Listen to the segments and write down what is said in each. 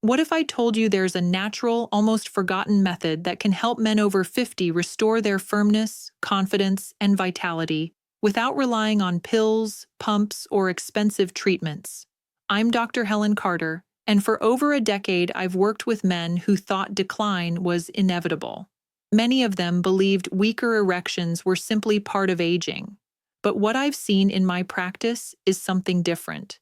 What if I told you there's a natural, almost forgotten method that can help men over 50 restore their firmness, confidence, and vitality without relying on pills, pumps, or expensive treatments? I'm Dr. Helen Carter, and for over a decade I've worked with men who thought decline was inevitable. Many of them believed weaker erections were simply part of aging. But what I've seen in my practice is something different.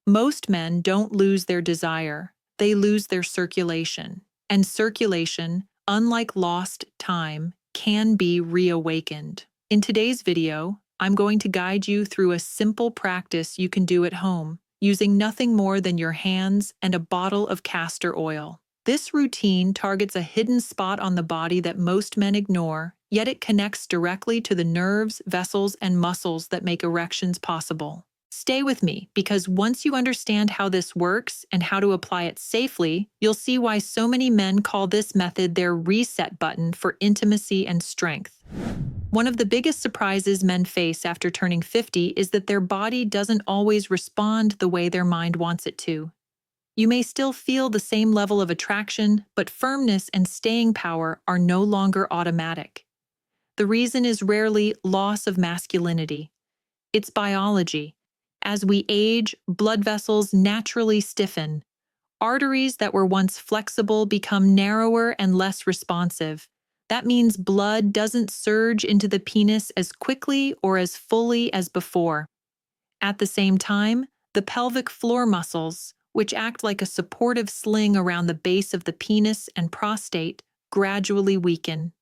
Most men don't lose their desire, they lose their circulation. And circulation, unlike lost time, can be reawakened. In today's video, I'm going to guide you through a simple practice you can do at home, using nothing more than your hands and a bottle of castor oil. This routine targets a hidden spot on the body that most men ignore, yet it connects directly to the nerves, vessels, and muscles that make erections possible. Stay with me, because once you understand how this works and how to apply it safely, you'll see why so many men call this method their reset button for intimacy and strength. One of the biggest surprises men face after turning 50 is that their body doesn't always respond the way their mind wants it to. You may still feel the same level of attraction, but firmness and staying power are no longer automatic. The reason is rarely loss of masculinity. It's biology. As we age, blood vessels naturally stiffen. Arteries that were once flexible become narrower and less responsive. That means blood doesn't surge into the penis as quickly or as fully as before. At the same time, the pelvic floor muscles, which act like a supportive sling around the base of the penis and prostate, gradually weaken.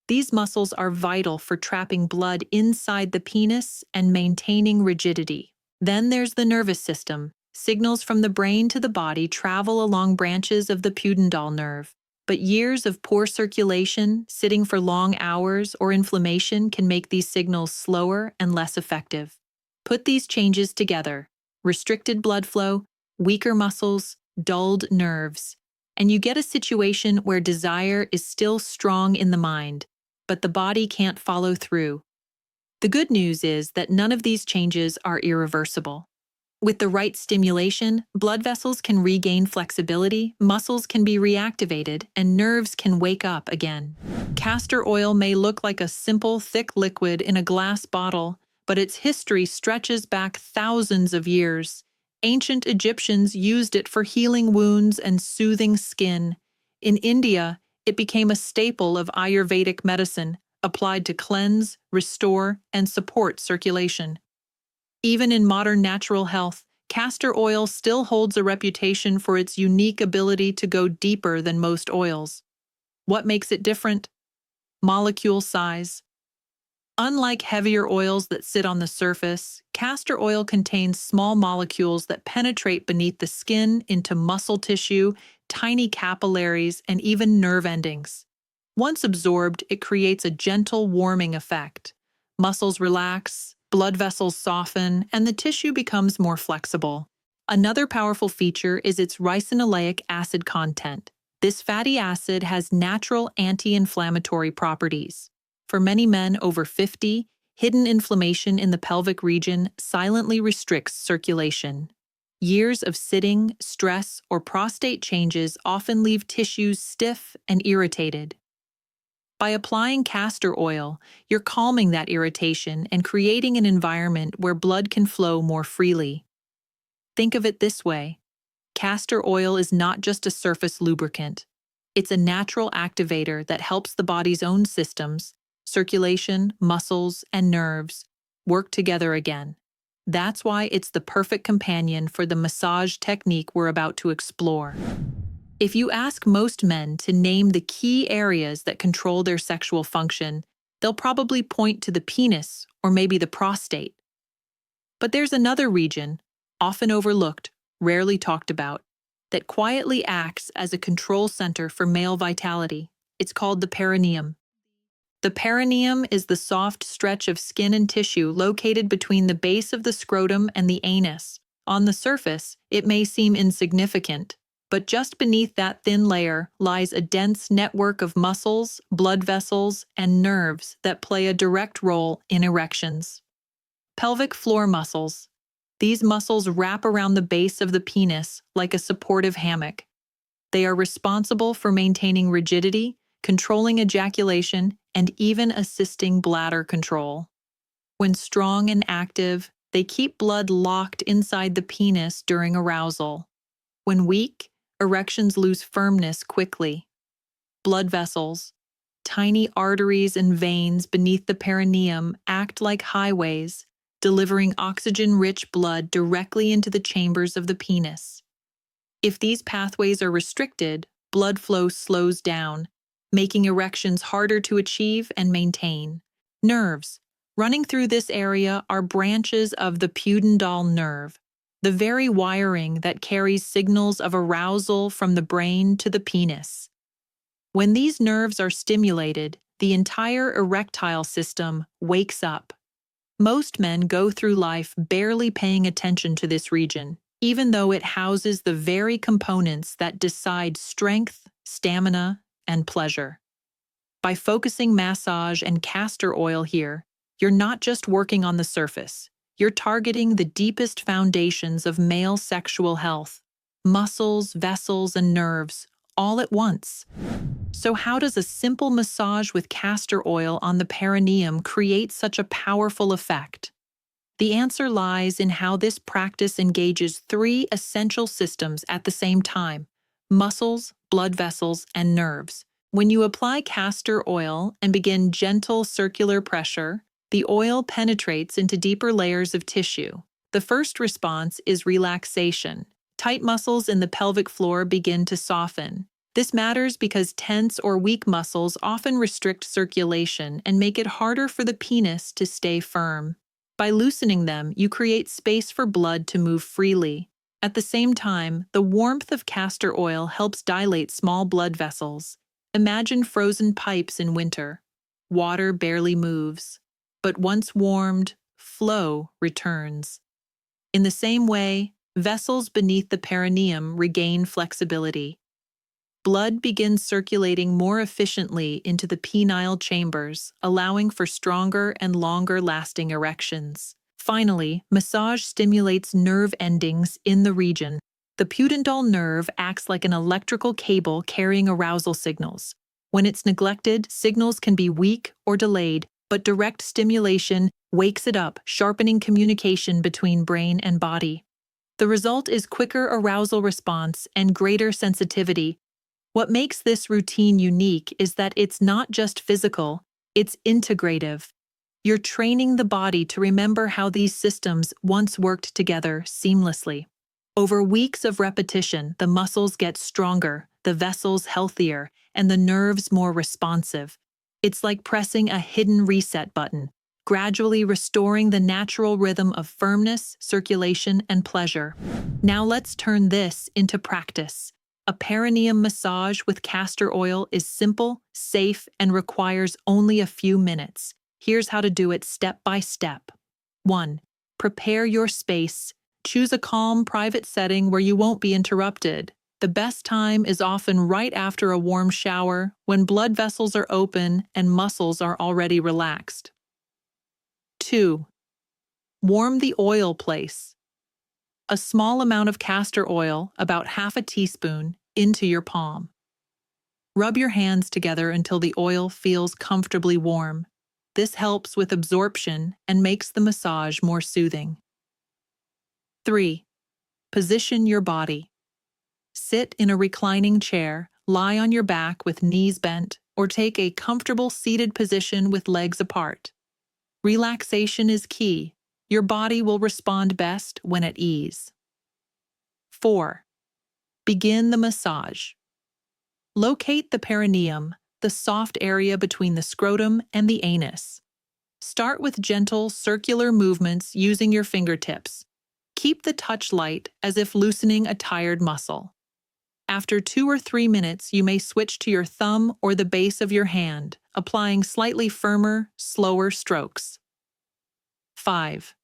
These muscles are vital for trapping blood inside the penis and maintaining rigidity. Then there's the nervous system. Signals from the brain to the body travel along branches of the pudendal nerve. But years of poor circulation, sitting for long hours, or inflammation can make these signals slower and less effective. Put these changes together: restricted blood flow, weaker muscles, dulled nerves, and you get a situation where desire is still strong in the mind, but the body can't follow through. The good news is that none of these changes are irreversible. With the right stimulation, blood vessels can regain flexibility, muscles can be reactivated, and nerves can wake up again. Castor oil may look like a simple, thick liquid in a glass bottle, but its history stretches back thousands of years. Ancient Egyptians used it for healing wounds and soothing skin. In India, it became a staple of Ayurvedic medicine, applied to cleanse, restore, and support circulation. Even in modern natural health, castor oil still holds a reputation for its unique ability to go deeper than most oils. What makes it different? Molecule size. Unlike heavier oils that sit on the surface, castor oil contains small molecules that penetrate beneath the skin into muscle tissue, tiny capillaries, and even nerve endings. Once absorbed, it creates a gentle warming effect. Muscles relax, blood vessels soften, and the tissue becomes more flexible. Another powerful feature is its ricinoleic acid content. This fatty acid has natural anti-inflammatory properties. For many men over 50, hidden inflammation in the pelvic region silently restricts circulation. Years of sitting, stress, or prostate changes often leave tissues stiff and irritated. By applying castor oil, you're calming that irritation and creating an environment where blood can flow more freely. Think of it this way: castor oil is not just a surface lubricant. It's a natural activator that helps the body's own systems, circulation, muscles, and nerves, work together again. That's why it's the perfect companion for the massage technique we're about to explore. If you ask most men to name the key areas that control their sexual function, they'll probably point to the penis or maybe the prostate. But there's another region, often overlooked, rarely talked about, that quietly acts as a control center for male vitality. It's called the perineum. The perineum is the soft stretch of skin and tissue located between the base of the scrotum and the anus. On the surface, it may seem insignificant, but just beneath that thin layer lies a dense network of muscles, blood vessels, and nerves that play a direct role in erections. Pelvic floor muscles. These muscles wrap around the base of the penis like a supportive hammock. They are responsible for maintaining rigidity, controlling ejaculation, and even assisting bladder control. When strong and active, they keep blood locked inside the penis during arousal. When weak, erections lose firmness quickly. Blood vessels, tiny arteries and veins beneath the perineum, act like highways, delivering oxygen-rich blood directly into the chambers of the penis. If these pathways are restricted, blood flow slows down, making erections harder to achieve and maintain. Nerves. Running through this area are branches of the pudendal nerve, the very wiring that carries signals of arousal from the brain to the penis. When these nerves are stimulated, the entire erectile system wakes up. Most men go through life barely paying attention to this region, even though it houses the very components that decide strength, stamina, and pleasure. By focusing massage and castor oil here, you're not just working on the surface. You're targeting the deepest foundations of male sexual health, muscles, vessels, and nerves, all at once. So how does a simple massage with castor oil on the perineum create such a powerful effect? The answer lies in how this practice engages three essential systems at the same time: muscles, blood vessels, and nerves. When you apply castor oil and begin gentle circular pressure, the oil penetrates into deeper layers of tissue. The first response is relaxation. Tight muscles in the pelvic floor begin to soften. This matters because tense or weak muscles often restrict circulation and make it harder for the penis to stay firm. By loosening them, you create space for blood to move freely. At the same time, the warmth of castor oil helps dilate small blood vessels. Imagine frozen pipes in winter. Water barely moves, but once warmed, flow returns. In the same way, vessels beneath the perineum regain flexibility. Blood begins circulating more efficiently into the penile chambers, allowing for stronger and longer-lasting erections. Finally, massage stimulates nerve endings in the region. The pudendal nerve acts like an electrical cable carrying arousal signals. When it's neglected, signals can be weak or delayed, but direct stimulation wakes it up, sharpening communication between brain and body. The result is quicker arousal response and greater sensitivity. What makes this routine unique is that it's not just physical, it's integrative. You're training the body to remember how these systems once worked together seamlessly. Over weeks of repetition, the muscles get stronger, the vessels healthier, and the nerves more responsive. It's like pressing a hidden reset button, gradually restoring the natural rhythm of firmness, circulation, and pleasure. Now let's turn this into practice. A perineum massage with castor oil is simple, safe, and requires only a few minutes. Here's how to do it step by step. 1. Prepare your space. Choose a calm, private setting where you won't be interrupted. The best time is often right after a warm shower, when blood vessels are open and muscles are already relaxed. 2. Warm the oil place. A small amount of castor oil, about half a teaspoon, into your palm. Rub your hands together until the oil feels comfortably warm. This helps with absorption and makes the massage more soothing. 3. Position your body. Sit in a reclining chair, lie on your back with knees bent, or take a comfortable seated position with legs apart. Relaxation is key. Your body will respond best when at ease. 4. Begin the massage. Locate the perineum, the soft area between the scrotum and the anus. Start with gentle, circular movements using your fingertips. Keep the touch light, as if loosening a tired muscle. After 2 or 3 minutes, you may switch to your thumb or the base of your hand, applying slightly firmer, slower strokes. 5.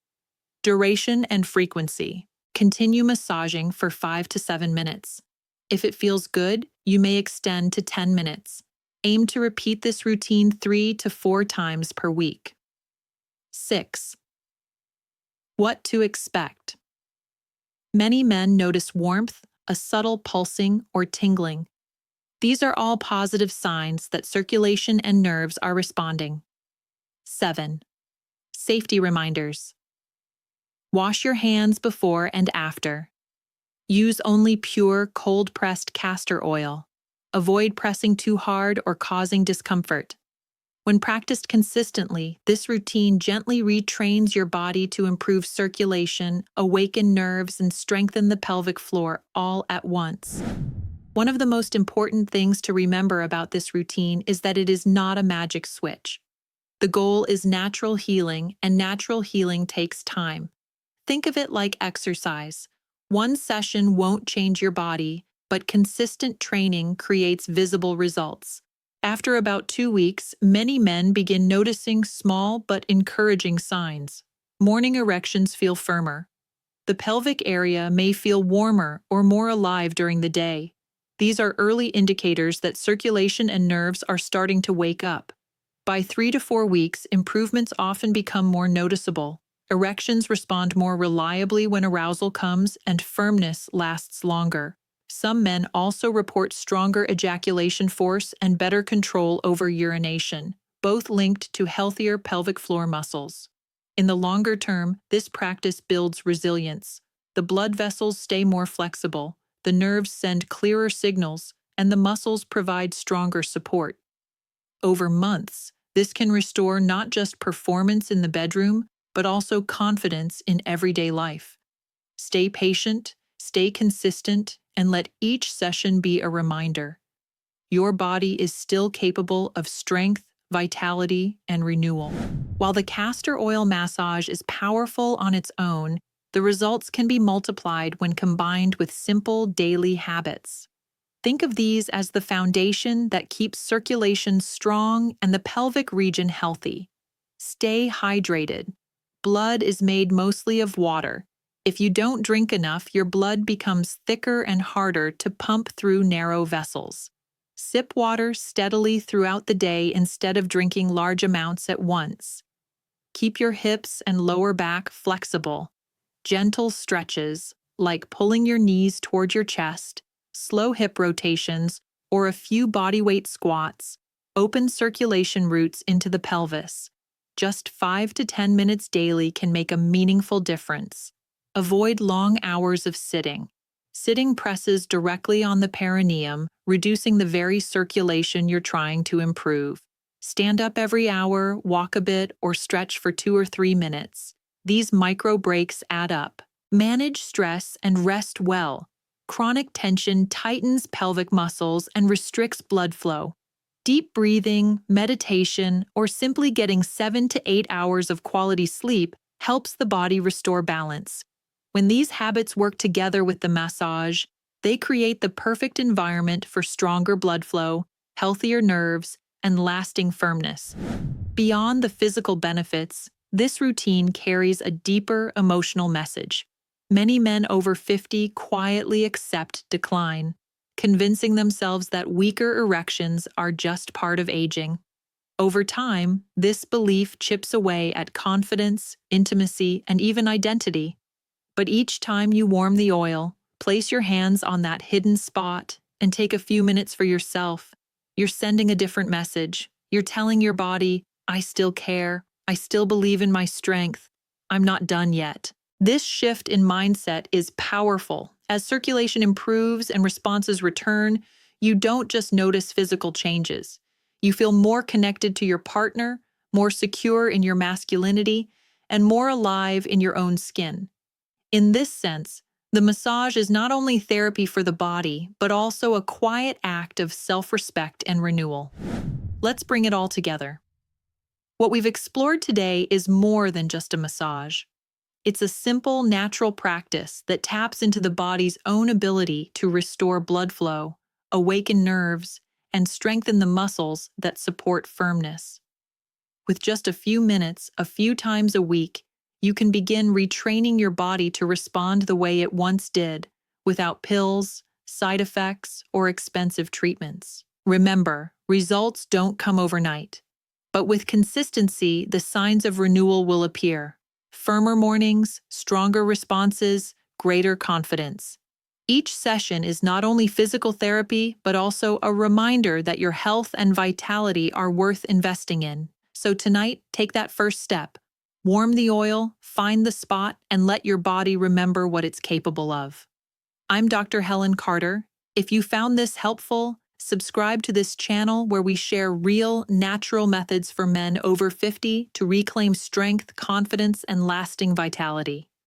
Duration and frequency. Continue massaging for 5 to 7 minutes. If it feels good, you may extend to 10 minutes. Aim to repeat this routine 3 to 4 times per week. 6. What to expect. Many men notice warmth, a subtle pulsing or tingling. These are all positive signs that circulation and nerves are responding. 7. Safety reminders. Wash your hands before and after. Use only pure, cold-pressed castor oil. Avoid pressing too hard or causing discomfort. When practiced consistently, this routine gently retrains your body to improve circulation, awaken nerves, and strengthen the pelvic floor all at once. One of the most important things to remember about this routine is that it is not a magic switch. The goal is natural healing, and natural healing takes time. Think of it like exercise. One session won't change your body, but consistent training creates visible results. After about 2 weeks, many men begin noticing small but encouraging signs. Morning erections feel firmer. The pelvic area may feel warmer or more alive during the day. These are early indicators that circulation and nerves are starting to wake up. By 3 to 4 weeks, improvements often become more noticeable. Erections respond more reliably when arousal comes, and firmness lasts longer. Some men also report stronger ejaculation force and better control over urination, both linked to healthier pelvic floor muscles. In the longer term, this practice builds resilience. The blood vessels stay more flexible, the nerves send clearer signals, and the muscles provide stronger support. Over months, this can restore not just performance in the bedroom, but also confidence in everyday life. Stay patient, stay consistent, and let each session be a reminder. Your body is still capable of strength, vitality, and renewal. While the castor oil massage is powerful on its own, the results can be multiplied when combined with simple daily habits. Think of these as the foundation that keeps circulation strong and the pelvic region healthy. Stay hydrated. Blood is made mostly of water. If you don't drink enough, your blood becomes thicker and harder to pump through narrow vessels. Sip water steadily throughout the day instead of drinking large amounts at once. Keep your hips and lower back flexible. Gentle stretches, like pulling your knees toward your chest, slow hip rotations, or a few bodyweight squats, open circulation routes into the pelvis. Just 5 to 10 minutes daily can make a meaningful difference. Avoid long hours of sitting. Sitting presses directly on the perineum, reducing the very circulation you're trying to improve. Stand up every hour, walk a bit, or stretch for 2 or 3 minutes. These micro breaks add up. Manage stress and rest well. Chronic tension tightens pelvic muscles and restricts blood flow. Deep breathing, meditation, or simply getting 7 to 8 hours of quality sleep helps the body restore balance. When these habits work together with the massage, they create the perfect environment for stronger blood flow, healthier nerves, and lasting firmness. Beyond the physical benefits, this routine carries a deeper emotional message. Many men over 50 quietly accept decline, convincing themselves that weaker erections are just part of aging. Over time, this belief chips away at confidence, intimacy, and even identity. But each time you warm the oil, place your hands on that hidden spot, and take a few minutes for yourself, you're sending a different message. You're telling your body, I still care, I still believe in my strength, I'm not done yet. This shift in mindset is powerful. As circulation improves and responses return, you don't just notice physical changes. You feel more connected to your partner, more secure in your masculinity, and more alive in your own skin. In this sense, the massage is not only therapy for the body, but also a quiet act of self-respect and renewal. Let's bring it all together. What we've explored today is more than just a massage. It's a simple, natural practice that taps into the body's own ability to restore blood flow, awaken nerves, and strengthen the muscles that support firmness. With just a few minutes, a few times a week, you can begin retraining your body to respond the way it once did, without pills, side effects, or expensive treatments. Remember, results don't come overnight. But with consistency, the signs of renewal will appear. Firmer mornings, stronger responses, greater confidence. Each session is not only physical therapy, but also a reminder that your health and vitality are worth investing in. So tonight, take that first step. Warm the oil, find the spot, and let your body remember what it's capable of. I'm Dr. Helen Carter. If you found this helpful, subscribe to this channel where we share real, natural methods for men over 50 to reclaim strength, confidence, and lasting vitality.